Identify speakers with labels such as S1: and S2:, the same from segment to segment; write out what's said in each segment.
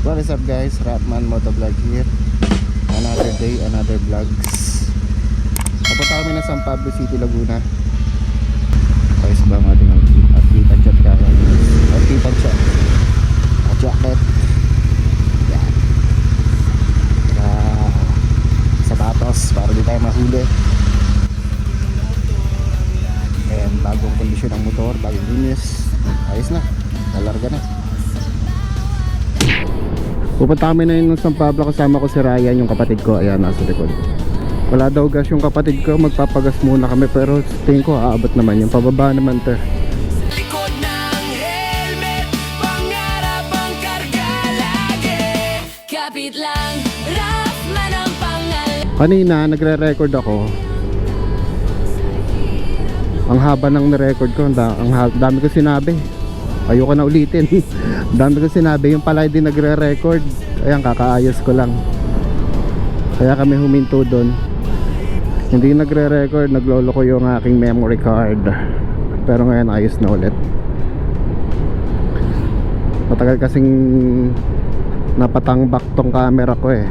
S1: What is up guys, Ratman Motovlog here. Another day, another vlogs. Papunta kami na San Pablo City, Laguna. Ayos ba ang ating outfit at chat kaya? Outfit at chat at jacket. Yan. Sapatos para di tayo mahuli. And bagong kondisyon ng motor, bagong linis. Ayos na, talarga na. Pupunta kami na yun ng San Pablo, kasama ko si Ryan, yung kapatid ko. Ayan, nasa likod. Wala daw gas yung kapatid ko, magpapagas muna kami. Pero tingin ko aabot naman yung pababa naman to.
S2: Likod ng helmet, pangarap ang karga lagi. Kapit lang, Ratman ang pangalan.
S1: Kanina nagre-record ako. Ang haba ng nirecord ko, ang dami ko sinabi. Ayoko na ulitin. Dami ko sinabi, yung pala din nagre-record. Ayan, kakaayos ko lang. Kaya kami huminto doon. Hindi nagre-record, naglolo ko yung aking memory card. Pero ngayon ayos na ulit. Matagal kasing napatangbak tong camera ko eh.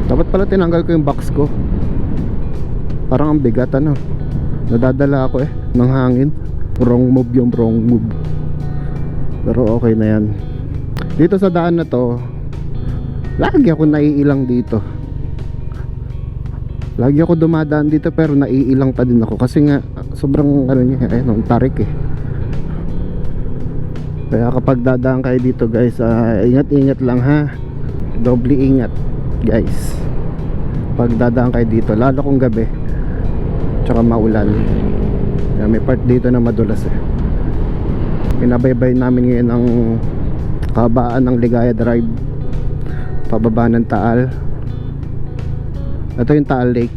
S1: Dapat pala tinanggal ko yung box ko. Parang ang bigat ano. Nadadala ako eh ng hangin. Wrong move yung wrong move. Pero okay na yan. Dito sa daan na to, lagi ako naiilang dito. Lagi ako dumadaan dito pero naiilang pa din ako. Kasi nga sobrang ano niya, ayun, tarik eh. Kaya kapag dadaan kayo dito guys, ingat-ingat lang ha. Doble ingat guys pag dadaan kayo dito, lalo kung gabi tsaka maulan. May part dito na madulas eh. Pinabaybay namin ngayon ang kabaan ng Ligaya Drive pababa ng Taal. Ito yung Taal Lake.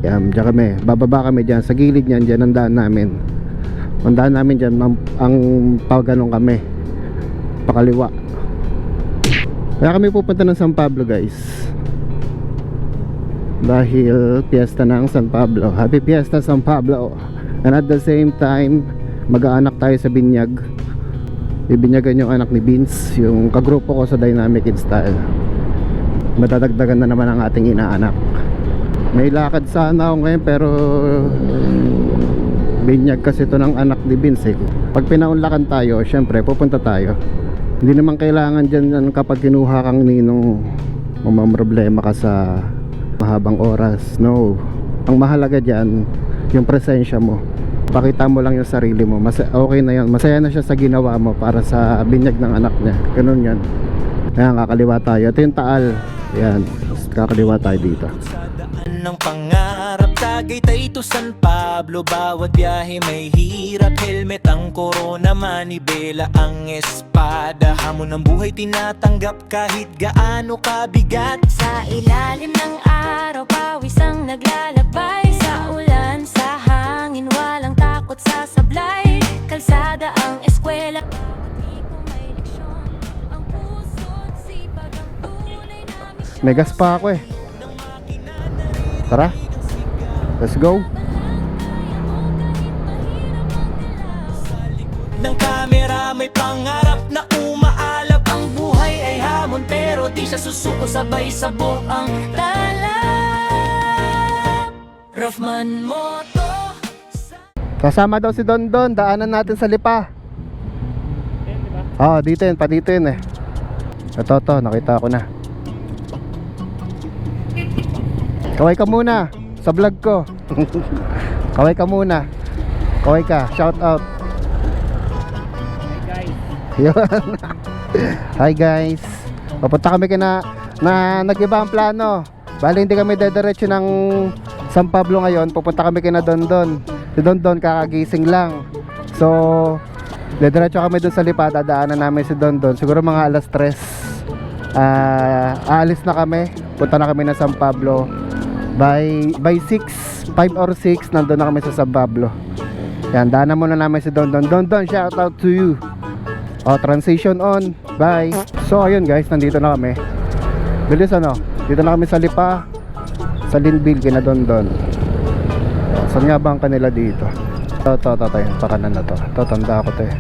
S1: Yan, dyan kami, bababa kami dyan sa gilid nyan, dyan ang daan namin. Ang daan namin dyan, ang pagganong kami pakaliwa. Kaya kami pupunta ng San Pablo guys, dahil piyesta ng San Pablo. Happy Fiesta San Pablo. And at the same time, mag-aanak tayo sa binyag. Bibinyagan yung anak ni Vince, yung kagrupo ko sa Dynamic Install. Madadagdagan na naman ang ating inaanak. May lakad sana ako ngayon pero binyag kasi ito ng anak ni Vince eh. Pag pinaunlakan tayo, syempre pupunta tayo. Hindi naman kailangan dyan kapag kinuha kang ninong mamamroblema ka sa mahabang oras. No, ang mahalaga dyan yung presensya mo. Pakita mo lang yung sarili mo, okay na yun. Masaya na siya sa ginawa mo para sa binyag ng anak niya. Ganun yan. Ayan, kakaliwa tayo. Ito yung Taal. Ayan, kakaliwa tayo dito.
S2: Sa daan ng pangarap, Tagaytay to San Pablo. Bawat biyahe may hirap. Helmet ang corona, manibela ang espada. Hamon ng buhay tinatanggap kahit gaano kabigat.
S3: Sa ilalim ng araw, pawis ang naglalakbay. Sa ulan, sa hangin, walang takot sa sablay. Kalsada ang eskwela. Di ko may leksyon. Ang puso't sipag ang tunay na misyon.
S1: May gas pa ako eh. Tara, let's go.
S2: Ng kamera may pangarap na umaalab. Ang buhay ay hamon pero di siya susuko, sabay sabo ang talab. Ratman Moto.
S1: Kasama daw si Don Don, daanan natin sa Lipa. Oo, dito yun, pa dito yun eh. Ito, nakita ko na. Kaway ka muna sa vlog ko. Kaway ka muna. Kaway ka, shout out. Hi guys. Hi guys. Papunta kami na nag-iba ang plano. Bali hindi kami dediretso ng San Pablo ngayon. Pupunta kami kina Don Don. Si Don Don kakagising lang. So dediretso kami dun sa Lipa. Dadaanan namin si Don Don. Siguro mga alas 3. Aalis na kami. Punta na kami na San Pablo. By 6, 5 or 6 nandun na kami sa San Pablo. Yan, daanan muna namin si Don Don. Don Don, shout out to you. Transition on. Bye. So ayun guys, nandito na kami. Bilis ano. Dito na kami sa Lipa, sa Linville kina Don Don. Saan nga ba ang kanila dito? Ito tayo, pakanan na to. Ito, tanda ako to eh.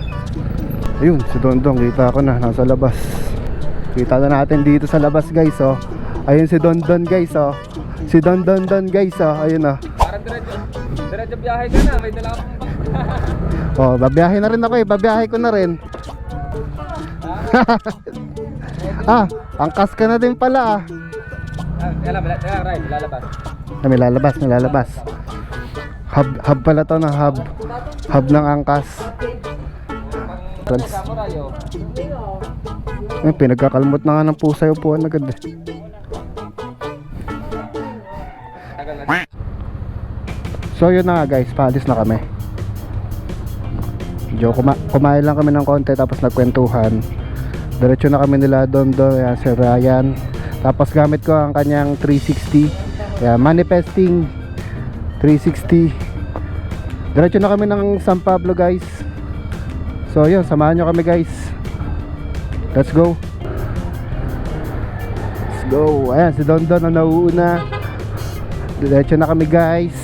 S1: Ayun, si Don Don, kita ko na, nasa labas. Kita na natin dito sa labas guys oh. Ayun si Don Don guys oh. Si Don Don Don guys oh. Ayun oh.
S4: Parang diretso biyahe ka na, may dala akong
S1: Oh, babiyahe na rin ako eh. Babiyahe ko na rin. Angkas ka na din pala ah.
S4: Right, lalabas.
S1: May lalabas. Hub pala to na hub. Hub ng angkas. Pinagkakalmot na nga ng pusa yung upuan agad eh. So yun na nga guys, paalis na kami. Medyo kumain lang kami ng konti tapos nagkwentuhan. Diretso na kami nila doon yan, si Ryan. Tapos gamit ko ang kanyang 360. Yan, manifesting 360. Diretso na kami ng San Pablo guys. So yun, samahan nyo kami guys. Let's go. Let's go. Ayan, si Don Don na nauuna. Diretso na kami guys.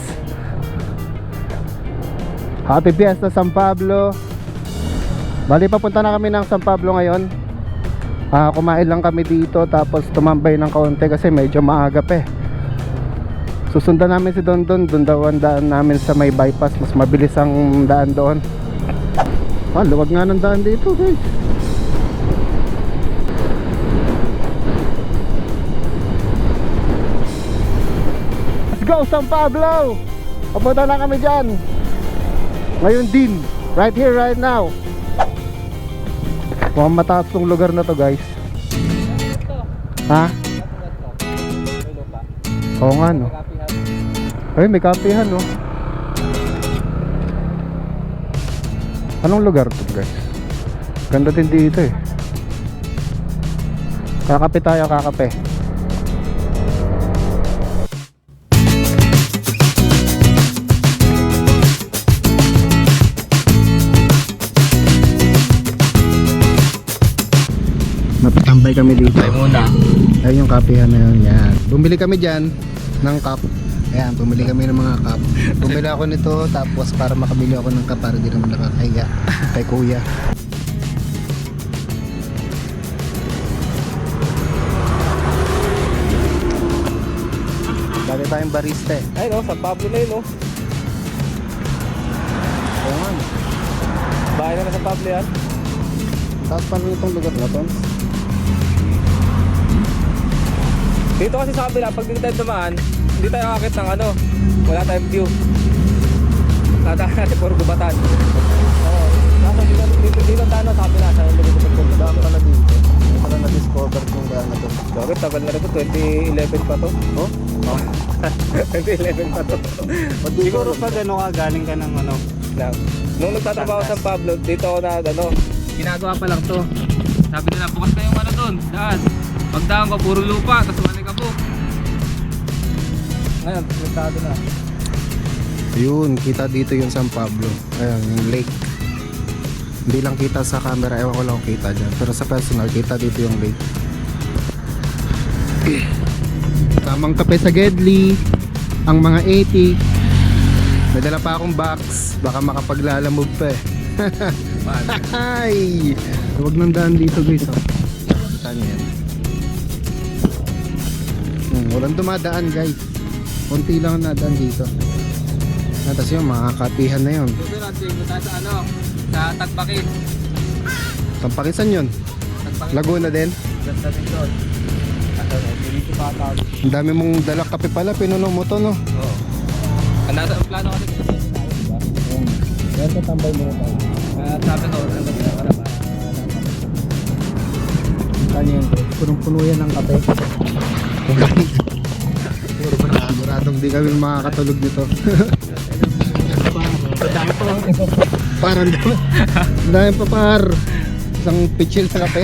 S1: Happy Fiesta San Pablo. Bali papunta na kami ng San Pablo ngayon. Kumain lang kami dito tapos tumambay ng kaunti kasi medyo maaga pa eh. Susundan namin si Don Don. Doon daw ang daan namin sa may bypass. Mas mabilis ang daan doon. Luwag nga ng daan dito guys. Let's go San Pablo. Papunta na kami dyan ngayon din. Right here, right now. Mukhang mataas tong lugar na to guys. Ha? Oo nga no. Ay, may kapihan no. Anong lugar to guys? Ganda din dito eh. Kakape tayo, kakape. Napatambay kami dito. Ayun yung kapihan na yun. Yan. Bumili kami dyan ng cup. Ayan, bumili kami ng mga cup. Bumili ako nito tapos para makabili ako ng cup para di naman nakakahiya kay kuya. Dati tayong barista eh.
S4: Ay no, San Pablo na yun no.
S1: Oo nga.
S4: Bahay na San Pablo yan.
S1: Tapos paano itong lugar na to?
S4: Dito kasi sa kabila, pag dito tayo dumaan, hindi tayo akit ng ano, wala tayong view. Tatahan natin puro gubatan. Oo, nasa dito tayo sa kabila, sa lugar.
S1: Dami pala dito. Hindi pala na-discover kung gaano na to.
S4: Bakit tagal na rin ito, 2011 pa to.
S1: Oh?
S4: 2011 pa to.
S5: Siguro pag ano ka, galing ka ng ano.
S4: Nung nagtatrabaho sa San Pablo, dito ako na ano, ginagawa pa lang to. Sabi nila, bukas na yung ano doon, daan. Pagdaan ko, puro lupa, tapos wala ka po. Ngayon, nagtado na.
S1: Yun, kita dito yung San Pablo. Ayan, yung lake. Hindi lang kita sa camera, ewan ko lang kung kita dyan. Pero sa personal, kita dito yung lake. Tamang kape sa Gedli. Ang mga 80. May dala pa akong box. Baka makapaglalamog pa eh. Ay! Huwag nang daan dito guys. Oh. Saan yan? Walang dumadaan guys. Konti lang ang nadaan dito. Tapos yun, mga kapihan na yun.
S4: Susunod, punta sa ano, sa Tagpakit.
S1: Tampakisan yun? Laguna din?
S4: Ganda din doon. Dito pa tawag.
S1: Ang dami mong dalak kape pala, pinuno mo to no?
S4: Oo. Ang nasa plano kasi kasi tayo, diba?
S1: Kaya tambay mo na tayo.
S4: Sabi ko, ano ba?
S1: Saan yun? Punong-puno yan ng kape. Puro pa na. Siguradong di kami makakatulog nito. Parang dami pa par. Isang pitchil sa kape.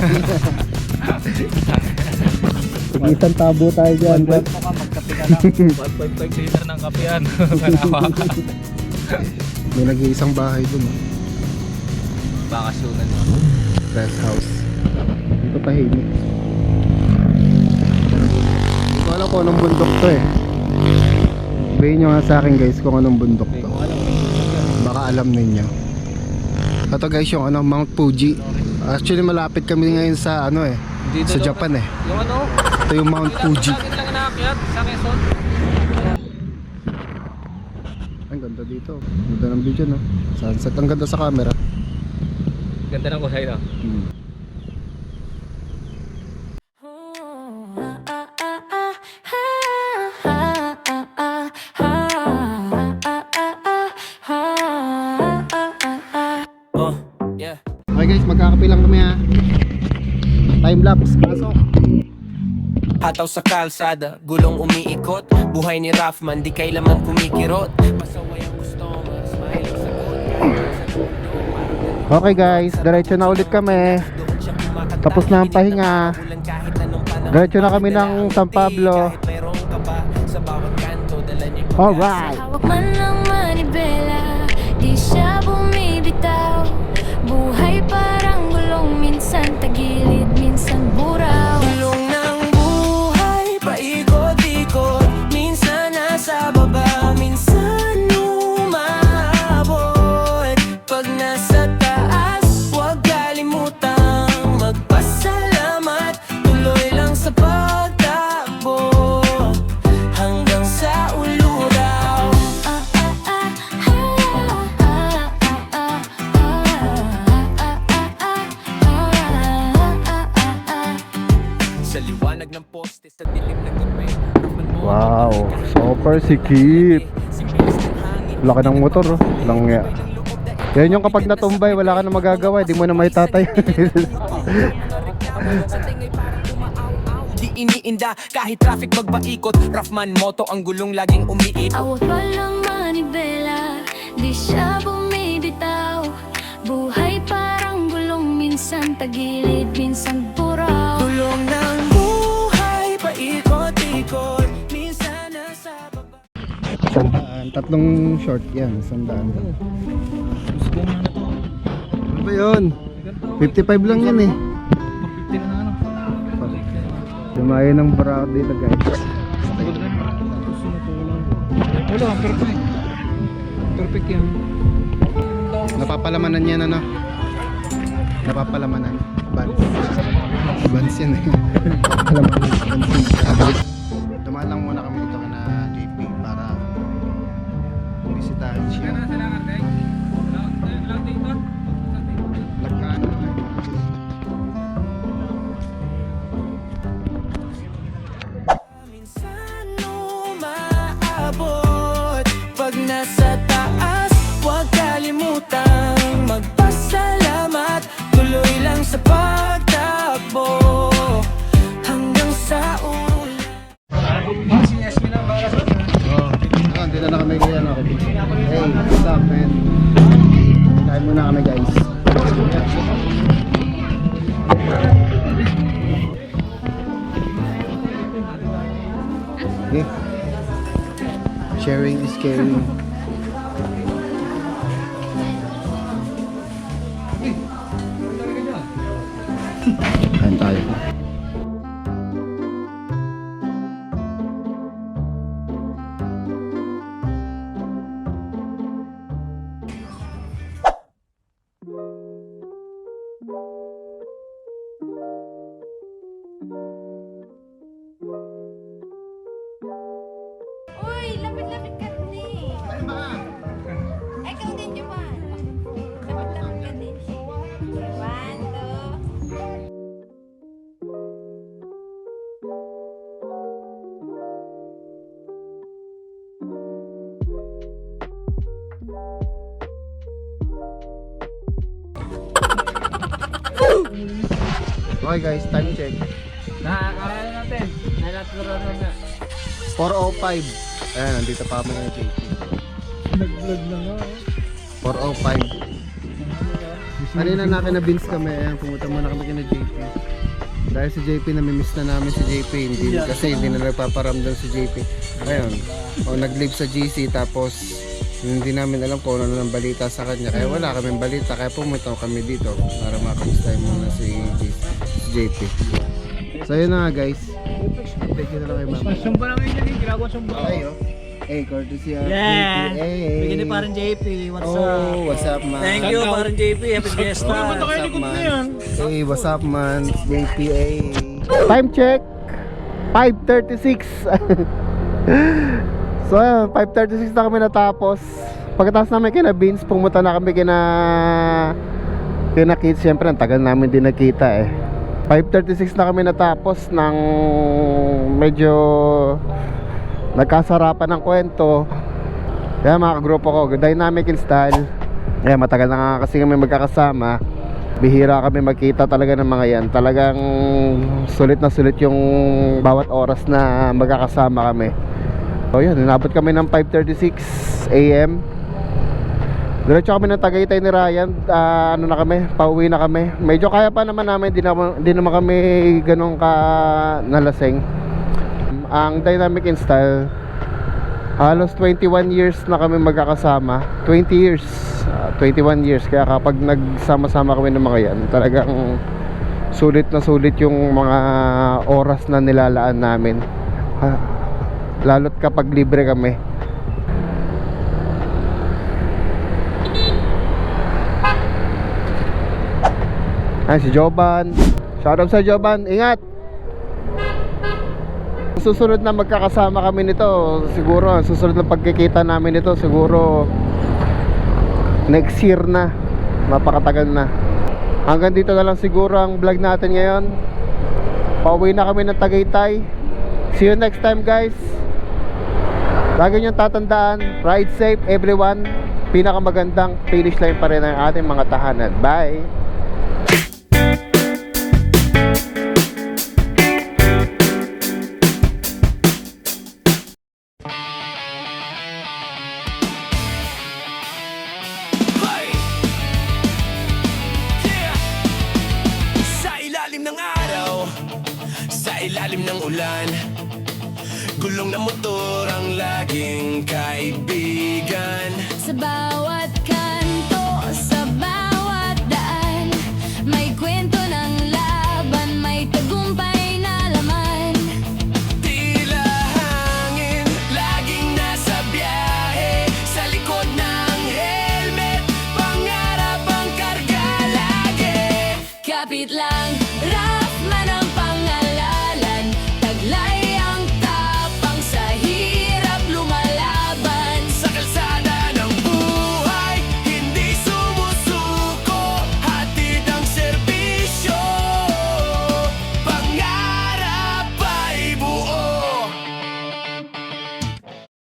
S1: Pag-isang tabo tayo dyan.
S4: Magkape ka lang. 1.5 liter ng kape yan.
S1: May nag-iisang bahay dun.
S4: Bakasyonan mo.
S1: Rest house. Dito tahimik. Hindi ko alam kung anong bundok to eh. Sabihin nyo nga sa akin guys kung anong bundok to. Baka alam ninyo. Ito guys yung ano, Mount Fuji. Actually malapit kami ngayon sa ano eh,
S4: Dito
S1: sa
S4: daw-
S1: Japan eh.
S4: Yung ano?
S1: Ito yung Mount Fuji.
S4: Lagi lang inaakyat sa Quezon.
S1: Ang ganda dito. Ganda ng video no. Sunset. Ang ganda sa camera.
S4: Ganda ng kulay no?
S2: Yeah.
S1: Okay guys, magkakape lang kami ha. Time lapse. Pasok.
S2: Hataw sa kalsada, gulong umiikot. Buhay ni Raffman, di kailaman kumikirot. Pasaway ang customer, smiling sagot.
S1: Okay guys, diretso na ulit kami. Tapos na ang pahinga. Diretso na kami ng San Pablo. Alright.
S3: Hawak man ng manibela, di siya bumibitaw. Buhay parang gulong, minsan tagilid, minsan buraw.
S2: Gulong ng buhay, paikot-ikot. Minsan nasa baba, minsan umaabot. Pag nasa taas, huwag kalimutang magpasalamat. Tuloy lang sa pagtakbo hanggang sa ulo daw. Sa liwanag ng poste, sa dilim ng gabi.
S1: Wow, super sikip. Laki ng motor oh. Lang ya. Yan yung kapag natumbay, wala ka na magagawa, di mo na may tatay.
S2: Di iniinda kahit traffic magpaikot. Raffman moto ang gulong laging umiit.
S3: Awat walang manibela, di siya bumibitaw. Buhay parang gulong, minsan tagilid, minsan buraw.
S2: Tulong ng buhay, paikot-ikot. Minsan nasa baba.
S1: 100. Tatlong short yan, 100. Ano ba yun? 55 lang yan eh.
S4: 450 na ano?
S1: Lumayo ng Barako dito guys.
S4: Wala, perfect. Perfect yan.
S1: Napapalamanan yan ano? Napapalamanan. Bans. Bans yan eh. Napapalamanan. Bans. Dumaan lang muna kami dito na JP para bisitahin siya. Lagkaan naman.
S2: Minsan umaabot. Pag nasa taas, huwag kalimutang magpasalamat. Tuloy lang sa pagtakbo hanggang sa ulan.
S1: Hindi na kami kaya na. Hey, what's up man? Kain muna kami guys. Okay. Sharing is caring. Kain tayo.
S3: Uy, lapit-lapit ka din eh. Ikaw din, Juman. Lapit-lapit ka din. 1, 2.
S1: Okay guys, time check.
S4: Nakakaya natin. Nalaturo na.
S1: 4:05. Ayan, nandito pa kami ng JP.
S5: Nag-vlog na nga.
S1: 4:05. Kanina nakinabins kami, ayan, pumunta muna kami kina JP. Dahil si JP, namimiss na namin si JP, kasi hindi na nagpaparamdam si JP. Ayun, nag-live sa GC, tapos hindi namin alam kung ano ng balita sa kanya, kaya wala kaming balita, kaya pumunta kami dito para makamustahin muna si JP. So yun na nga guys, update nyo na lang kay mama.
S4: Sumba namin dyan, ginagawa sumba.
S1: Okay oh. Hey, courtesy of
S6: Yeah.
S1: JPA.
S6: Bigyan ni parang JP. What's up?
S1: Oh, what's up, man?
S6: Thank you, parang JP. Happy fiesta.
S1: What's up, man? Hey, what's up, man? JPA. Time check. 5:36. So, ayun, 5:36 na kami natapos. Pagkatapos namin kina Beans, pumunta na kami kina Kids. Siyempre, ang tagal namin din nakita eh. 5:36 na kami natapos ng medyo nagkasarapan ng kwento. Kaya mga kagrupo ko, dynamic in style. Kaya matagal na nga kasi kami magkakasama. Bihira kami magkita talaga ng mga yan. Talagang sulit na sulit yung bawat oras na magkakasama kami. So yun, inabot kami ng 5:36 AM. Diretso kami ng Tagaytay ni Ryan. Ano na kami, pauwi na kami. Medyo kaya pa naman namin, di naman kami ganun ka nalasing. Ang dynamic in style, halos 21 years na kami magkakasama. 20 years, 21 years. Kaya kapag nagsama-sama kami ng mga yan, talagang sulit na sulit yung mga oras na nilalaan namin. Lalo't kapag libre kami. Ay, si Joban. Shoutout sa Joban. Ingat! Susunod na magkakasama kami nito, siguro susunod na pagkikita namin nito siguro next year na. Napakatagal na. Hanggang dito na lang siguro ang vlog natin ngayon. Pauwi na kami ng Tagaytay. See you next time, guys. Lagi niyong tatandaan, ride safe everyone. Pinakamagandang finish line pa rin ang ating mga tahanan. Bye!
S2: Sa ilalim ng araw, sa ilalim ng ulan, gulong na motor ang laging kaibigan.
S3: Sa bawat kanto, sa bawat daan, may kwento ng laban, may tagumpay na laman.
S2: Tila hangin, laging nasa biyahe, sa likod ng helmet, pangarap ang karga lagi.
S3: Kapit lang